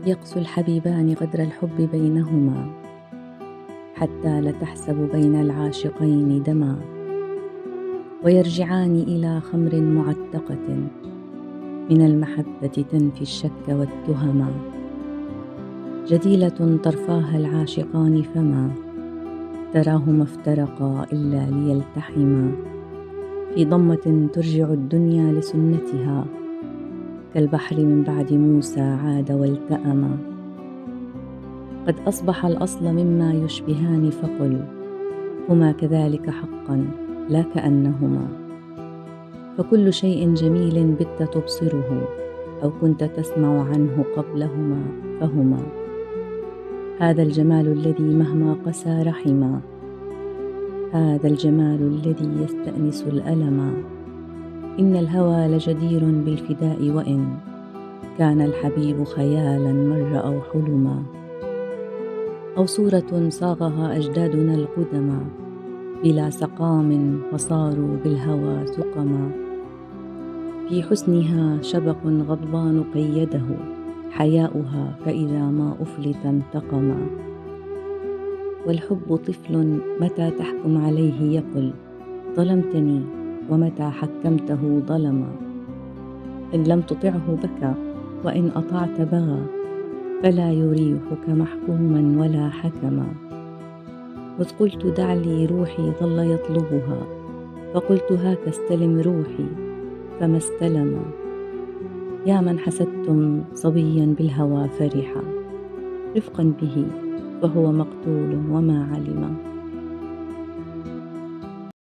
يقسو الحبيبان قدر الحب بينهما، حتى لتحسب بين العاشقين دما، ويرجعان إلى خمر معتقة من المحبة تنفي الشك والتهما. جديلة طرفاها العاشقان فما تراهما افترقا إلا ليلتحما، في ضمة ترجع الدنيا لسنتها، كالبحر من بعد موسى عاد والتأما. قد أصبح الأصل مما يشبهان فقل هما كذلك حقا لا كأنهما، فكل شيء جميل بت تبصره أو كنت تسمع عنه قبلهما فهما. هذا الجمال الذي مهما قسى رحما، هذا الجمال الذي يستأنس الألما. إن الهوى لجدير بالفداء وإن كان الحبيب خيالا مر أو حلما، أو صورة صاغها أجدادنا القدما بلا سقام فصاروا بالهوى سقما. في حسنها شبق غضبان قيده حياؤها، فإذا ما أفلت انتقما. والحب طفل متى تحكم عليه يقل ظلمتني، ومتى حكمته ظلما. إن لم تطعه بكى، وإن أطعت بغى، فلا يريحك محكوما ولا حكما. وإذ قلت دع لي روحي ظل يطلبها، فقلت هاك استلم روحي فما استلما. يا من حسدتم صبيا بالهوى فرحا، رفقا به فهو مقتول وما علما.